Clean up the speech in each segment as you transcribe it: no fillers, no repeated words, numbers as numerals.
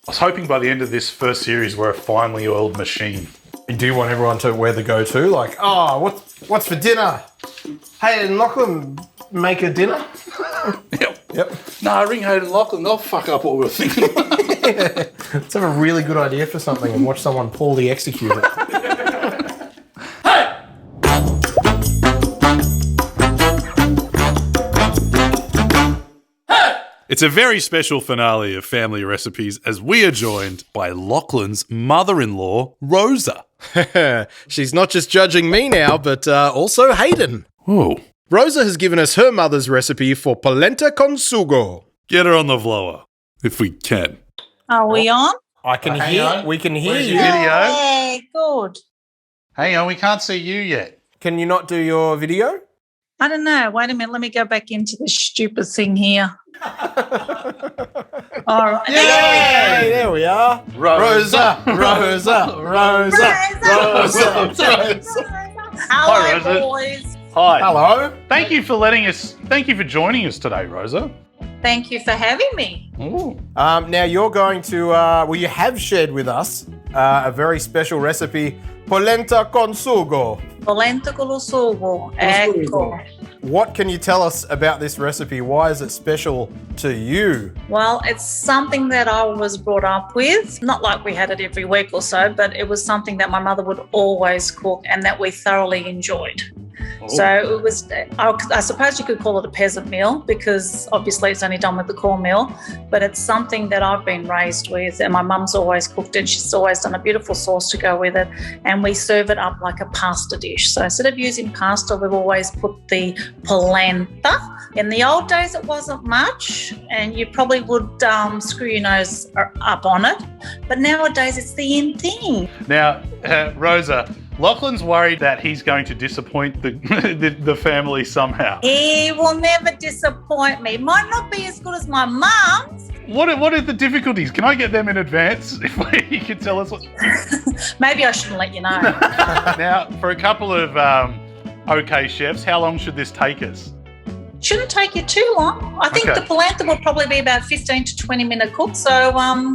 I was hoping by the end of this first series we're a finely oiled machine. Do you want everyone to wear the go-to? Like, what's for dinner? Hayden, Lachlan, make a dinner? Yep. No, ring Hayden Lachlan. They'll fuck up what we were thinking. Let's have a really good idea for something and watch someone poorly execute it. It's a very special finale of Family Recipes as we are joined by Lachlan's mother-in-law, Rosa. She's not just judging me now, but also Hayden. Whoa. Rosa has given us her mother's recipe for polenta con sugo. Get her on the blower, if we can. Are we on? I can hear. We can hear Where's you. your video? Yeah, good. Hang on, we can't see you yet. Can you not do your video? I don't know. Wait a minute. Let me go back into this stupid thing here. All right. Yay! There we are. Rosa. Hello, Hi, Rosa. boys. Hi. Hello. Thank you for joining us today, Rosa. Thank you for having me. Ooh. Now you're going to, you have shared with us a very special recipe, polenta con sugo. Polenta con sugo. Ecco. What can you tell us about this recipe? Why is it special to you? Well, it's something that I was brought up with. Not like we had it every week or so, but it was something that my mother would always cook and that we thoroughly enjoyed. So it was, I suppose you could call it a peasant meal because obviously it's only done with the cornmeal, but it's something that I've been raised with and my mum's always cooked it. She's always done a beautiful sauce to go with it and we serve it up like a pasta dish. So instead of using pasta, we've always put the polenta. In the old days, it wasn't much and you probably would screw your nose up on it, but nowadays it's the in thing. Now, Rosa, Lachlan's worried that he's going to disappoint the family somehow. He will never disappoint me. Might not be as good as my mum's. What are the difficulties? Can I get them in advance? If you could tell us what. Maybe I shouldn't let you know. Now, for a couple of okay chefs, how long should this take us? Shouldn't take you too long. I think Okay. the polenta will probably be about 15 to 20 minute cook, so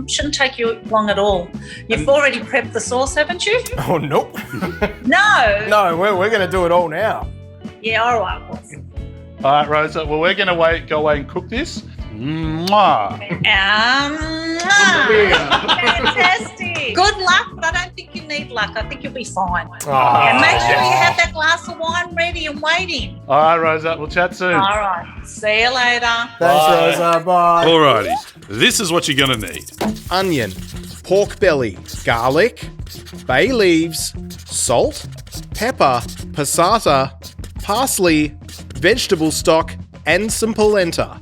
shouldn't take you long at all. You've already prepped the sauce, haven't you? Oh, nope. No. No, we're going to do it all now. Yeah, all right. Boss. All right, Rosa. Well, we're going to go away and cook this. Mwah. Fantastic. Good luck, but I don't think you need luck. I think you'll be fine. Oh, And make sure you have that glass of wine ready and waiting. All right, Rosa. We'll chat soon. All right. See you later. Thanks, Rosa. Bye. Alrighty. This is what you're going to need. Onion, pork belly, garlic, bay leaves, salt, pepper, passata, parsley, vegetable stock, and some polenta.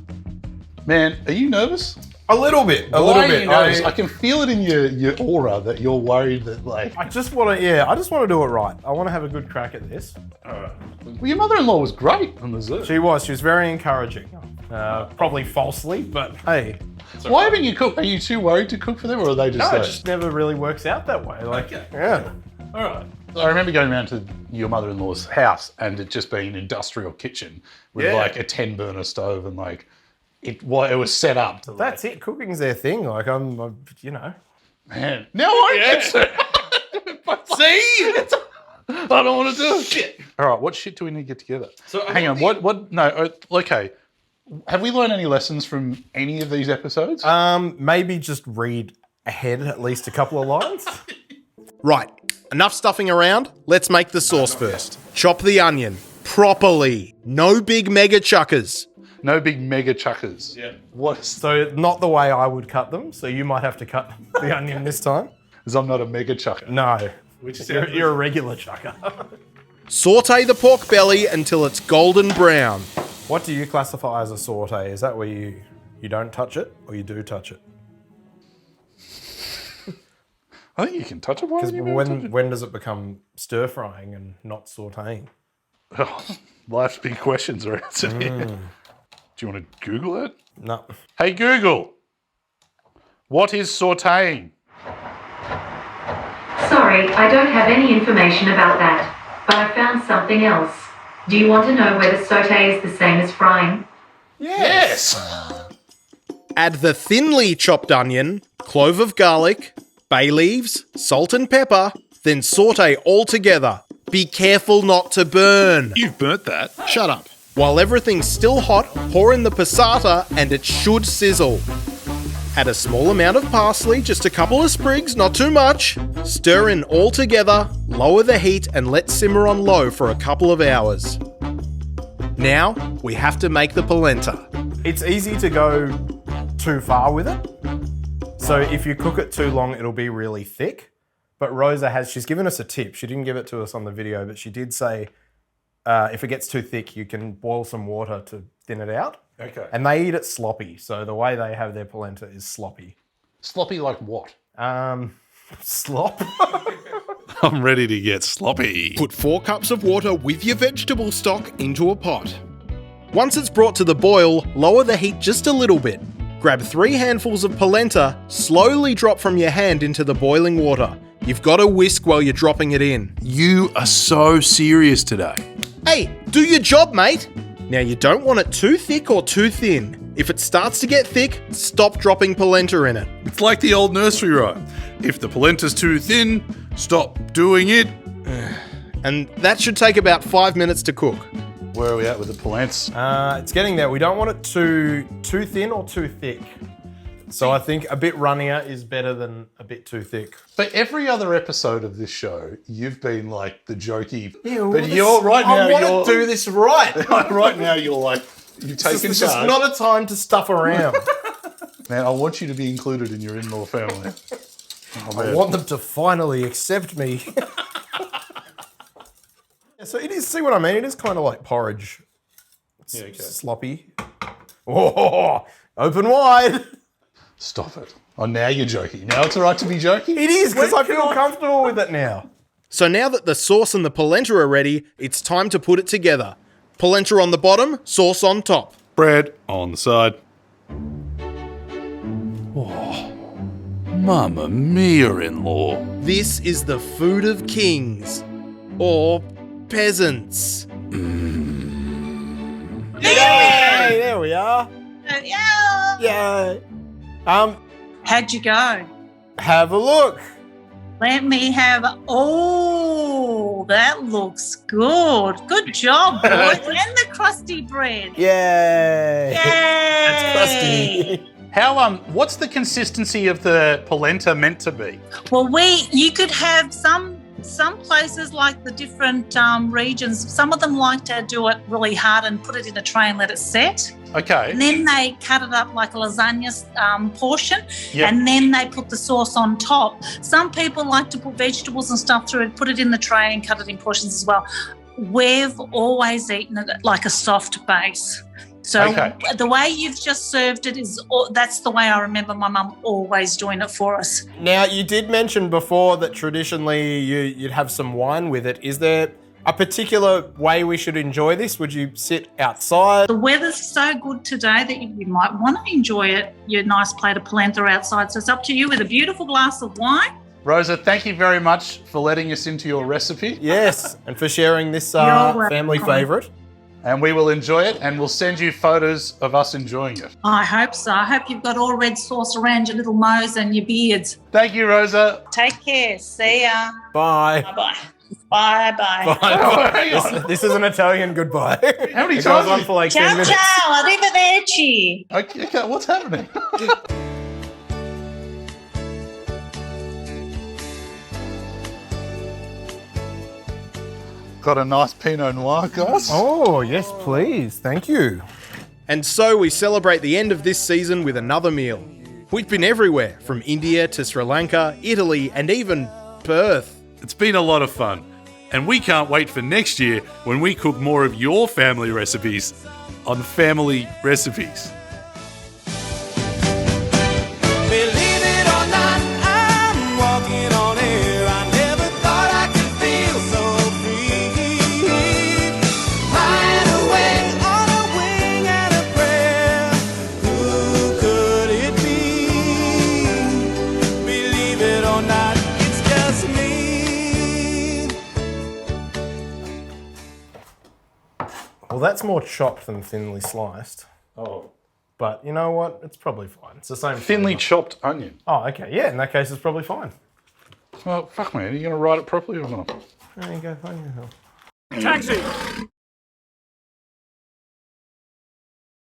Man, are you nervous? A little bit. Why are you nervous? I can feel it in your aura that you're worried that, like... I just want to do it right. I want to have a good crack at this. Well, your mother-in-law was great on the Zoom. She was very encouraging. Probably falsely, but hey. Why haven't you cooked? Are you too worried to cook for them, or are they just No, there? it just never really works out that way. Yeah. All right. I remember going around to your mother-in-law's house and it just being an industrial kitchen with like a 10-burner stove and like it was set up. To That's it. Cooking's their thing. Like I'm Man, now I get it. See? I don't want to do it. Shit. All right, what shit do we need to get together? So hang on. What? No. Okay. Have we learned any lessons from any of these episodes? Maybe just read ahead at least a couple of lines. Right. Enough stuffing around. Let's make the sauce first. Chop the onion properly. No big mega chuckers. No big mega chuckers. Yeah. What? So not the way I would cut them. So you might have to cut the onion this time. Because I'm not a mega chucker. No. You're a regular chucker. Saute the pork belly until it's golden brown. What do you classify as a saute? Is that where you don't touch it or you do touch it? I think you can touch it. Why Because would you touch it? when does it become stir frying and not sauteing? Oh, life's big questions are answered here. Do you want to Google it? No. Hey Google, what is sauteing? Sorry, I don't have any information about that, but I found something else. Do you want to know whether saute is the same as frying? Yes. Add the thinly chopped onion, clove of garlic, bay leaves, salt and pepper, then saute all together. Be careful not to burn. You've burnt that. Shut up. While everything's still hot, pour in the passata and it should sizzle. Add a small amount of parsley, just a couple of sprigs, not too much. Stir in all together, lower the heat and let simmer on low for a couple of hours. Now, we have to make the polenta. It's easy to go too far with it. So if you cook it too long, it'll be really thick. But Rosa she's given us a tip. She didn't give it to us on the video, but she did say if it gets too thick, you can boil some water to thin it out. Okay. And they eat it sloppy. So the way they have their polenta is sloppy. Sloppy like what? Slop? I'm ready to get sloppy. Put 4 cups of water with your vegetable stock into a pot. Once it's brought to the boil, lower the heat just a little bit. Grab 3 handfuls of polenta, slowly drop from your hand into the boiling water. You've got to whisk while you're dropping it in. You are so serious today. Hey, do your job, mate! Now you don't want it too thick or too thin. If it starts to get thick, stop dropping polenta in it. It's like the old nursery rhyme. If the polenta's too thin, stop doing it. And that should take about 5 minutes to cook. Where are we at with the polents? It's getting there. We don't want it too thin or too thick. So I think a bit runnier is better than a bit too thick. For every other episode of this show, you've been like the jokey. Yeah, but you're right now. I want to do this right. Right now, you're like you've taken It's charge. not a time to stuff around. Man, I want you to be included in your in-law family. Oh, I want them to finally accept me. Yeah, so it is. See what I mean? It is kind of like porridge. It's sloppy. Oh, open wide. Stop it. Oh, now you're joking. Now it's all right to be joking? It is, because I feel comfortable with it now. So now that the sauce and the polenta are ready, it's time to put it together. Polenta on the bottom, sauce on top. Bread on the side. Oh, Mamma mia, in-law. This is the food of kings. Or peasants. Yay! There we are. Yeah. Yay. How'd you go? Have a look. Let me have. Oh, that looks good. Good job, boys. And the crusty bread. Yay. Yay! That's crusty. How what's the consistency of the polenta meant to be? Well, you could have some places like the different regions. Some of them like to do it really hard and put it in a tray and let it set. Okay. And then they cut it up like a lasagna portion, Yep. and then they put the sauce on top. Some people like to put vegetables and stuff through it, put it in the tray and cut it in portions as well. We've always eaten it like a soft base. So Okay. the way you've just served it that's the way I remember my mum always doing it for us. Now, you did mention before that traditionally you'd have some wine with it. Is there a particular way we should enjoy this? Would you sit outside? The weather's so good today that you might want to enjoy it, your nice plate of polenta outside. So it's up to you with a beautiful glass of wine. Rosa, thank you very much for letting us into your recipe. Yes, and for sharing this You're welcome. family favourite. And we will enjoy it, and we'll send you photos of us enjoying it. I hope so. I hope you've got all red sauce around your little mows and your beards. Thank you, Rosa. Take care. See ya. Bye. Bye-bye. Bye-bye. Oh, hang on. This is an Italian goodbye. How many It goes times? on for like 10 Ciao, minutes. ciao. Arrivederci. Okay, what's happening? Got a nice Pinot Noir, guys. Oh, yes, please. Thank you. And so we celebrate the end of this season with another meal. We've been everywhere, from India to Sri Lanka, Italy, and even Perth. It's been a lot of fun, and we can't wait for next year when we cook more of your family recipes on Family Recipes. Believe it or not, I'm walking on air. I never thought I could feel so free. Flying away on a wing and a prayer. Who could it be? Believe it or not, it's just me. Well, that's more chopped than thinly sliced. Oh, But you know what? It's probably fine. It's the same. Thinly flavour. chopped onion. Oh, okay. Yeah, in that case, it's probably fine. Well, fuck, man. Are you going to write it properly or not? There you go. Find yourself. Taxi!